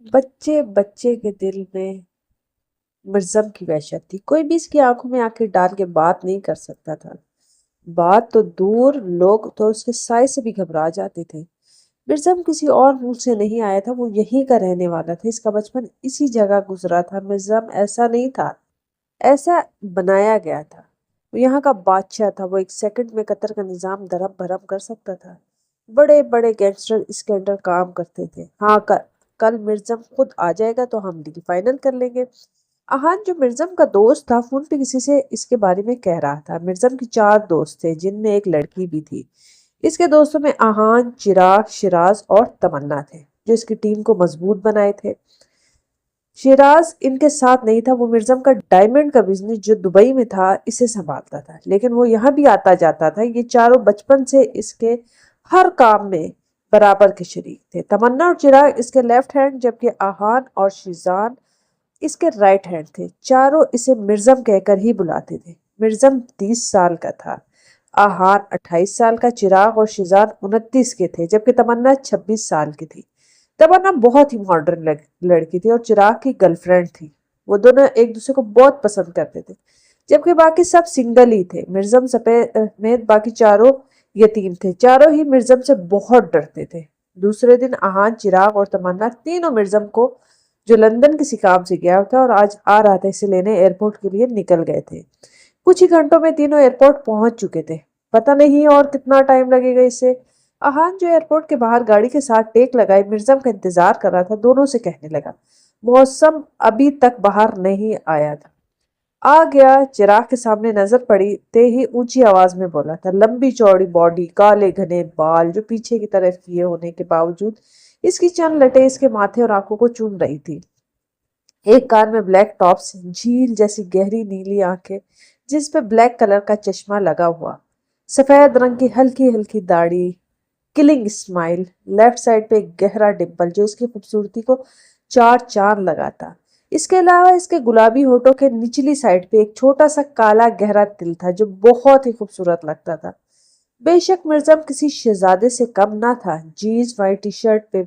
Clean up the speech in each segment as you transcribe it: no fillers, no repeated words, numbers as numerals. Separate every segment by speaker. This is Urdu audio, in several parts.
Speaker 1: بچے بچے کے دل میں مرزم کی وحشت تھی، کوئی بھی اس کی آنکھوں میں آنکھیں ڈال کے بات نہیں کر سکتا تھا۔ بات تو دور، لوگ تو اس کے سائے سے بھی گھبرا جاتے تھے۔ مرزم کسی اور ملک سے نہیں آیا تھا، وہ یہیں کا رہنے والا تھا، اس کا بچپن اسی جگہ گزرا تھا۔ مرزم ایسا نہیں تھا، ایسا بنایا گیا تھا۔ وہ یہاں کا بادشاہ تھا، وہ ایک سیکنڈ میں قطر کا نظام دھرم بھرم کر سکتا تھا۔ بڑے بڑے گینگسٹر اس کے انڈر کام کرتے تھے۔ ہاں، کل مرزم خود آ جائے گا تو ہم ڈیل فائنل کر لیں گے۔ احان جو مرزم کا دوست تھا، فون پہ کسی سے اس کے بارے میں کہہ رہا تھا۔ مرزم کی 4 دوست تھے، جن میں ایک لڑکی بھی تھی۔ اس کے دوستوں میں احان، چراغ، شیراز اور تمنا تھے، جو اس کی ٹیم کو مضبوط بنائے تھے۔ شیراز ان کے ساتھ نہیں تھا، وہ مرزم کا ڈائمنڈ کا بزنس جو دبئی میں تھا اسے سنبھالتا تھا، لیکن وہ یہاں بھی آتا جاتا تھا۔ یہ چاروں بچپن سے اس کے ہر کام میں برابر کے شریک تھے۔ تمنا اور چراغ اس کے لیفٹ ہینڈ، جبکہ احان اور شیزان اس کے رائٹ ہینڈ تھے۔ چاروں اسے مرزم کہہ کر ہی بلاتے تھے۔ مرزم 30 سال کا تھا، احان 28 سال کا، چراغ اور شیزان 29 کے تھے، جبکہ تمنا 26 سال کی تھی۔ تمنا بہت ہی ماڈرن لڑکی تھی اور چراغ کی گرل فرینڈ تھی۔ وہ دونوں ایک دوسرے کو بہت پسند کرتے تھے، جبکہ باقی سب سنگل ہی تھے۔ مرزم سمیت باقی چاروں یتیم تھے، چاروں ہی مرزم سے بہت ڈرتے تھے۔ دوسرے دن احان، چراغ اور تمنا تینوں مرزم کو، جو لندن کسی کام سے گیا تھا اور آج آ رہا تھا اسے لینے، ایئرپورٹ کے لیے نکل گئے تھے۔ کچھ ہی گھنٹوں میں تینوں ایئرپورٹ پہنچ چکے تھے، پتہ نہیں اور کتنا ٹائم لگے گا اسے۔ احان جو ایئرپورٹ کے باہر گاڑی کے ساتھ ٹیک لگائے مرزم کا انتظار کر رہا تھا، دونوں سے کہنے لگا، موسم ابھی تک باہر نہیں آیا تھا۔ آ گیا۔ چراغ کے سامنے نظر پڑی تے ہی اونچی آواز میں بولا تھا۔ لمبی چوڑی باڈی، کالے گھنے بال جو پیچھے کی طرف کیے ہونے کے باوجود اس کی چند لٹیں اس کے ماتھے اور آنکھوں کو چوم رہی تھی۔ ایک کان میں بلیک ٹاپس، جھیل جیسی گہری نیلی آنکھیں جس پہ بلیک کلر کا چشمہ لگا ہوا، سفید رنگ کی ہلکی ہلکی داڑھی، کلنگ اسمائل، لیفٹ سائڈ پہ ایک گہرا ڈمپل جو اس کی خوبصورتی کو 4 چاند لگاتا۔ اس کے علاوہ اس کے گلابی ہونٹوں کے نچلی سائڈ پہ ایک چھوٹا سا کالا گہرا تل تھا جو بہت ہی خوبصورت لگتا تھا۔ بے شک مرزم کسی شہزادے سے کم نہ تھا۔ جینز وائٹ ٹی شرٹ پہ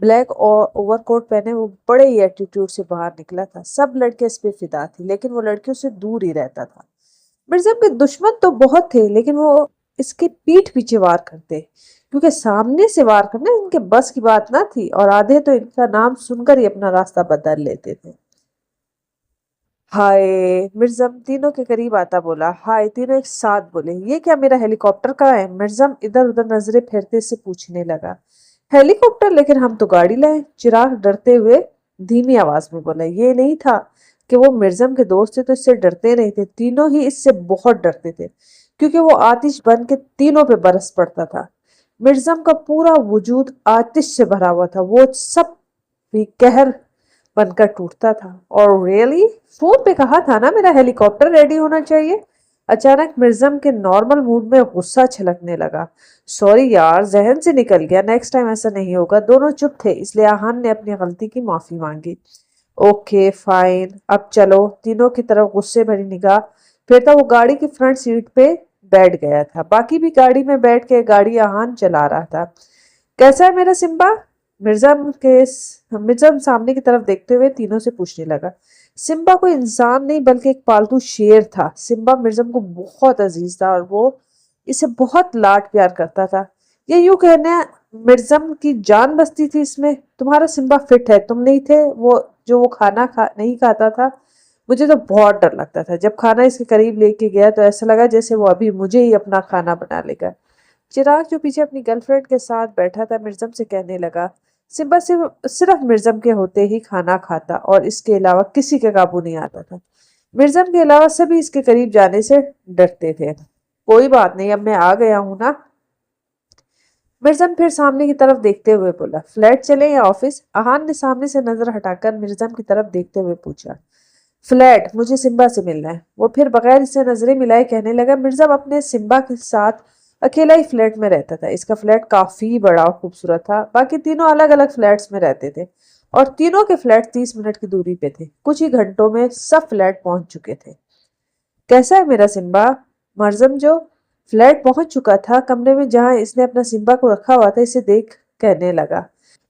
Speaker 1: بلیک اور اوور کوٹ پہنے وہ بڑے ہی ایٹیٹیوڈ سے باہر نکلا تھا۔ سب لڑکے اس پہ فدا تھی، لیکن وہ لڑکیوں سے دور ہی رہتا تھا۔ مرزم کے دشمن تو بہت تھے، لیکن وہ اس کے پیٹھ پیچھے وار کرتے، کیونکہ سامنے سے وار کرنا ان کے بس کی بات نہ تھی، اور آدھے تو ان کا نام سن کر ہی اپنا راستہ بدل لیتے تھے۔ ہائے، مرزم تینوں کے قریب آتا بولا۔ ہائے، تینوں ایک ساتھ بولے۔ یہ کیا میرا ہیلی کاپٹر کہاں ہے؟ مرزم ادھر ادھر نظریں پھیرتے سے پوچھنے لگا۔ ہیلی کاپٹر؟ لیکن ہم تو گاڑی لائے۔ چراغ ڈرتے ہوئے دھیمی آواز میں بولا۔ یہ نہیں تھا کہ وہ مرزم کے دوست تھے تو اس سے ڈرتے نہیں تھے، تینوں ہی اس سے بہت ڈرتے تھے، کیونکہ وہ آتش بن کے تینوں پہ برس پڑتا تھا۔ مرزم کا پورا وجود آتش سے بھرا ہوا تھا، وہ سب بھی قہر بن کر ٹوٹتا تھا۔ اور ریئلی فون پہ کہا تھا نا میرا ہیلی کاپٹر ریڈی ہونا چاہیے۔ اچانک مرزم کے نارمل موڈ میں غصہ چھلکنے لگا۔ سوری یار، ذہن سے نکل گیا، نیکسٹ ٹائم ایسا نہیں ہوگا۔ دونوں چپ تھے، اس لیے احان نے اپنی غلطی کی معافی مانگی۔ اوکے فائن، اب چلو۔ تینوں کی طرف غصے بھری نگاہ پھرتا وہ گاڑی کی فرنٹ سیٹ پہ بیٹھ گیا تھا، باقی بھی گاڑی میں بیٹھ کے گاڑی احان چلا رہا تھا۔ کیسا ہے میرا سمبا؟ مرزم سامنے کی طرف دیکھتے ہوئے تینوں سے پوچھنے لگا۔ سمبا کوئی انسان نہیں بلکہ ایک پالتو شیر تھا۔ سمبا مرزم کو بہت عزیز تھا اور وہ اسے بہت لاڈ پیار کرتا تھا۔ یہ یوں کہنے مرزم کی جان بستی تھی اس میں۔ تمہارا سمبا فٹ ہے، تم نہیں تھے وہ کھانا نہیں کھاتا تھا؟ مجھے تو بہت ڈر لگتا تھا، جب کھانا اس کے قریب لے کے گیا تو ایسا لگا جیسے وہ ابھی مجھے ہی اپنا کھانا بنا لے گا۔ چراغ جو پیچھے اپنی گرل فرینڈ کے ساتھ بیٹھا تھا مرزم سے کہنے لگا۔ سمبا صرف مرزم کے ہوتے ہی کھانا کھاتا اور اس کے علاوہ کسی کے قابو نہیں آتا تھا۔ مرزم کے علاوہ سبھی اس کے قریب جانے سے ڈرتے تھے۔ کوئی بات نہیں، اب میں آ گیا ہوں نا۔ مرزم پھر سامنے کی طرف دیکھتے ہوئے بولا۔ فلیٹ چلیں یا آفس؟ احان نے سامنے سے نظر ہٹا کر مرزم کی طرف دیکھتے ہوئے پوچھا۔ فلیٹ، مجھے سمبا سے ملنا ہے۔ وہ پھر بغیر اس سے نظریں ملائے کہنے لگا۔ مرزم اپنے سمبا کے ساتھ اکیلا ہی فلیٹ میں رہتا تھا۔ اس کا فلیٹ کافی بڑا اور خوبصورت تھا۔ باقی تینوں الگ الگ فلیٹس میں رہتے تھے اور تینوں کے فلیٹ 30 منٹ کی دوری پہ تھے۔ کچھ ہی گھنٹوں میں سب فلیٹ پہنچ چکے تھے۔ کیسا ہے میرا سمبا؟ مرزم جو فلیٹ پہنچ چکا تھا، کمرے میں جہاں اس نے اپنا سمبا کو رکھا ہوا تھا، اسے دیکھ کہنے لگا۔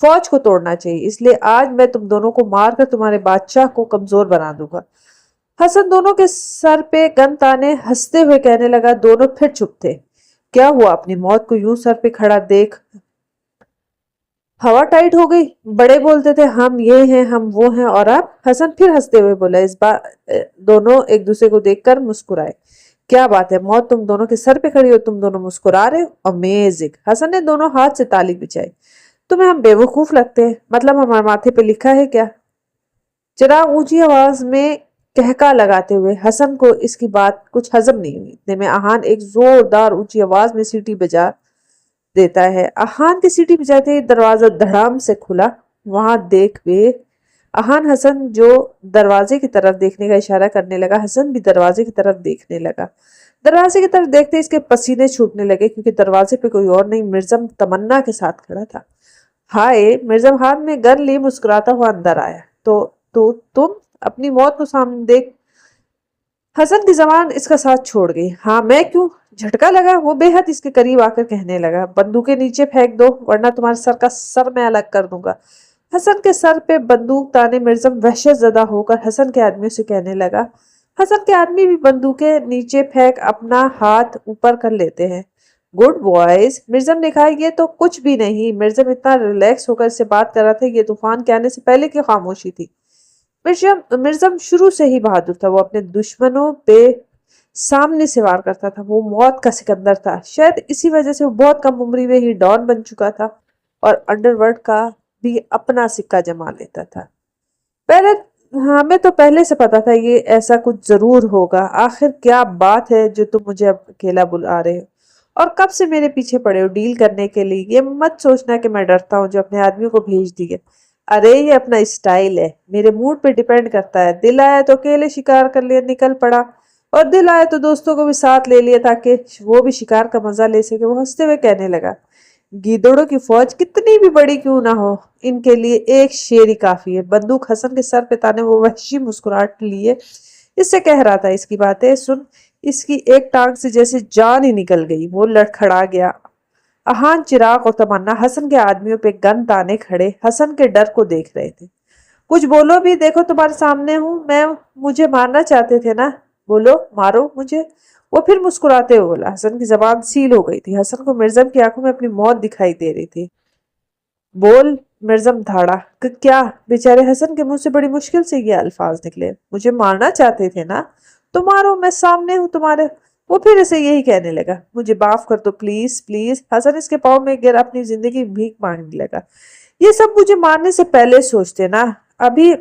Speaker 1: فوج کو توڑنا چاہیے، اس لیے آج میں تم دونوں کو مار کر تمہارے بادشاہ کو کمزور بنا دوں گا۔ حسن دونوں کے سر پہ گن تانے ہنستے ہوئے کہنے لگا۔ دونوں پھر چپ تھے۔ کیا ہوا؟ اپنی موت کو یوں سر پہ کھڑا دیکھ ہوا ٹائٹ ہو گئی؟ بڑے بولتے تھے ہم یہ ہیں ہم وہ ہیں، اور اب؟ حسن پھر ہنستے ہوئے بولا۔ اس بار دونوں ایک دوسرے کو دیکھ کر مسکرائے۔ کیا بات ہے، موت تم دونوں کے سر پہ کھڑی ہو، تم دونوں مسکرا رہے ہو؟ امیزنگ! حسن نے دونوں ہاتھ سے تالی بجائی۔ تمہیں ہم بیوقوف لگتے ہیں؟ مطلب ہمارے ماتھے پہ لکھا ہے کیا؟ چراغ اونچی آواز میں کہکا لگاتے ہوئے حسن کو اس کی بات کچھ ہضم نہیں ہوئی۔ اتنے میں احان ایک زوردار اونچی آواز میں سیٹی بجا دیتا ہے۔ احان کی سیٹی بجاتے ہی دروازہ دھڑام سے کھلا۔ وہاں دیکھ بے احان حسن جو دروازے کی طرف دیکھنے کا اشارہ کرنے لگا، حسن بھی دروازے کی طرف دیکھنے لگا۔ دروازے کی طرف دیکھتے اس کے پسینے چھوٹنے لگے، کیونکہ دروازے پہ کوئی اور نہیں، مرزم تمنا کے ساتھ کھڑا تھا۔ ہائے! مرزم ہاتھ میں گن لی مسکراتا ہوا اندر آیا۔ تو تم اپنی موت کو سامنے دیکھ؟ حسن کی زبان اس کا ساتھ چھوڑ گئی۔ ہاں میں کیوں؟ جھٹکا لگا۔ وہ بے حد اس کے قریب آ کر کہنے لگا۔ بندوقیں نیچے پھینک دو ورنہ تمہارے سر کا سر میں الگ کر دوں گا۔ حسن کے سر پہ بندوق تانے مرزم وحشت زدہ ہو کر حسن کے آدمیوں سے کہنے لگا۔ حسن کے آدمی بھی بندوقیں نیچے پھینک اپنا ہاتھ اوپر کر لیتے ہیں۔ Good boys! مرزم نے کہا۔ یہ تو کچھ بھی نہیں۔ مرزم اتنا ریلیکس ہو کر اس سے بات کر رہا تھا، یہ طوفان کے آنے سے پہلے کی خاموشی تھی۔ مرزم شروع سے ہی بہادر تھا، وہ اپنے دشمنوں پہ سامنے سے وار کرتا تھا۔ وہ موت کا سکندر تھا۔ شاید اسی وجہ سے وہ بہت کم عمری میں ہی ڈان بن چکا تھا اور انڈر ورلڈ کا بھی اپنا سکہ جما لیتا تھا۔ ہمیں تو پہلے سے پتا تھا یہ ایسا کچھ ضرور ہوگا۔ آخر کیا بات ہے جو تم مجھے اب اکیلا بلا رہے ہو اور کب سے میرے پیچھے پڑے ہو ڈیل کرنے کے لیے؟ یہ مت سوچنا کہ میں ڈرتا ہوں جو اپنے آدمیوں کو بھیج دیے۔ ارے یہ اپنا اسٹائل ہے، میرے موڈ پہ ڈیپینڈ کرتا ہے۔ دل آیا تو اکیلے شکار کر لیا نکل پڑا، اور دل آیا تو دوستوں کو بھی ساتھ لے لیا تاکہ وہ بھی شکار کا مزہ لے سکے۔ وہ ہنستے ہوئے کہنے لگا۔ گیدڑوں کی فوج کتنی بھی بڑی کیوں نہ ہو، ان کے لیے ایک شیر ہی کافی ہے۔ بندوق حسن کے سر پہ تانے وہ وحشی مسکراہٹ لیے اس سے کہہ رہا تھا۔ اس کی باتیں سن اس کی ایک ٹانگ سے جیسے جان ہی نکل گئی۔ وہ لڑکھڑا گیا۔ احان، چراغ اور تمنا حسن کے آدمیوں پہ گن تانے کھڑے حسن کے ڈر کو دیکھ رہے تھے۔ کچھ بولو بھی، دیکھو تمہارے سامنے ہوں میں، مجھے مارنا چاہتے تھے نا؟ بولو، مارو مجھے۔ وہ پھر مسکراتے ہوئے بولا۔ حسن کی زبان سیل ہو گئی تھی۔ حسن کو مرزم کی آنکھوں میں اپنی موت دکھائی دے رہی تھی۔ بول! مرزم دھاڑا۔ کیا؟ بیچارے حسن کے منہ سے بڑی مشکل سے یہ الفاظ نکلے۔ مجھے مارنا چاہتے تھے نا؟ تو مارو، میں سامنے ہوں تمہارے۔ وہ پھر اسے یہی کہنے لگا۔ مجھے معاف کر دو پلیز پلیز۔ حسن اس کے پاؤں میں گر اپنی زندگی بھیک مانگنے لگا۔ یہ سب مجھے مارنے سے پہلے سوچتے نا، ابھی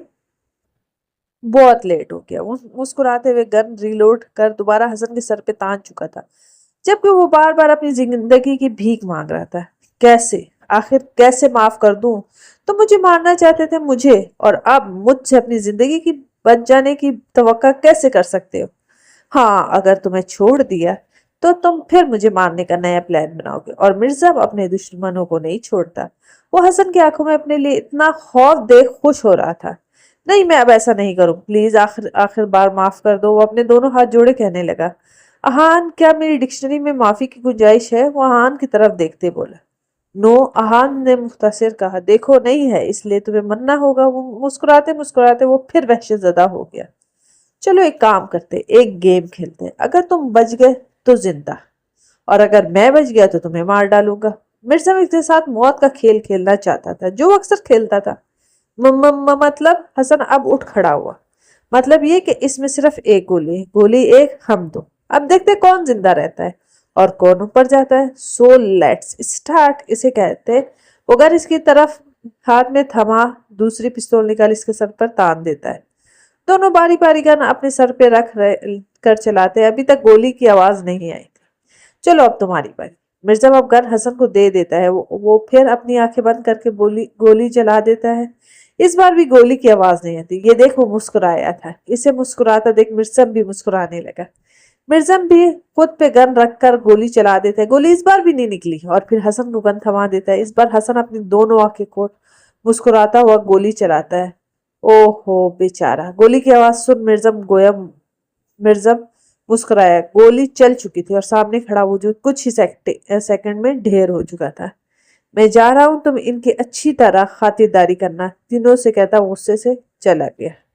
Speaker 1: بہت لیٹ ہو گیا۔ وہ مسکراتے ہوئے گن ریلوڈ کر دوبارہ حسن کے سر پہ تان چکا تھا، جبکہ وہ بار بار اپنی زندگی کی بھیک مانگ رہا تھا۔ کیسے؟ آخر کیسے معاف کر دوں؟ تم مجھے مارنا چاہتے تھے مجھے، اور اب مجھ سے اپنی زندگی کی بچ جانے کی توقع کیسے کر سکتے ہو؟ ہاں، اگر تمہیں چھوڑ دیا تو تم پھر مجھے مارنے کا نیا پلان بناؤ گے، اور مرزا اپنے دشمنوں کو نہیں چھوڑتا۔ وہ حسن کی آنکھوں میں اپنے لیے اتنا خوف دیکھ خوش ہو رہا تھا۔ نہیں، میں اب ایسا نہیں کروں، پلیز آخر بار معاف کر دو۔ وہ اپنے دونوں ہاتھ جوڑے کہنے لگا۔ احان، کیا میری ڈکشنری میں معافی کی گنجائش ہے؟ وہ احان کی طرف دیکھتے بولا۔ نو، احان نے مختصر کہا۔ دیکھو نہیں ہے، اس لیے تمہیں مننا ہوگا۔ وہ مسکراتے مسکراتے وہ پھر وحشت زدہ ہو گیا۔ چلو ایک کام کرتے، ایک گیم کھیلتے، اگر تم بچ گئے تو زندہ، اور اگر میں بچ گیا تو تمہیں مار ڈالوں گا۔ مرزا اس کے ساتھ موت کا کھیل کھیلنا چاہتا تھا جو وہ اکثر کھیلتا تھا۔ مطلب؟ حسن اب اٹھ کھڑا ہوا۔ مطلب یہ کہ اس میں صرف ایک گولی ہے، گولی ایک، ہم دو۔ اب دیکھتے کون زندہ رہتا ہے اور کون اوپر جاتا ہے۔ سو لیٹس اسٹارٹ، اسے کہتے۔ وہ گر اس کی طرف ہاتھ میں تھما دوسری پستول نکال اس کے سر پر تان دیتا ہے۔ دونوں باری باری گن اپنے سر پہ رکھ کر چلاتے۔ ابھی تک گولی کی آواز نہیں آئی تھی۔ چلو اب تمہاری باری۔ مرزا اب گن حسن کو دے دیتا ہے۔ وہ پھر اپنی آنکھیں بند کر کے گولی چلا دیتا ہے۔ اس بار بھی گولی کی آواز نہیں آتی۔ یہ دیکھ وہ مسکرایا تھا۔ اسے مسکراتا دیکھ مرزم بھی مسکرانے لگا۔ مرزم بھی خود پہ گن رکھ کر گولی چلا دیتا ہے۔ گولی اس بار بھی نہیں نکلی، اور پھر حسن کو گن تھما دیتا ہے۔ اس بار حسن اپنی دونوں آنکھیں کھول مسکراتا ہوا گولی چلاتا ہے۔ اوہ ہو بیچارہ! گولی کی آواز سن مرزم مسکرایا۔ گولی چل چکی تھی اور سامنے کھڑا وجود کچھ ہی سیکنڈ میں ڈھیر ہو چکا تھا۔ میں جا رہا ہوں، تم ان کی اچھی طرح خاطرداری کرنا، دنوں سے کہتا ہوں، غصے سے چلا گیا۔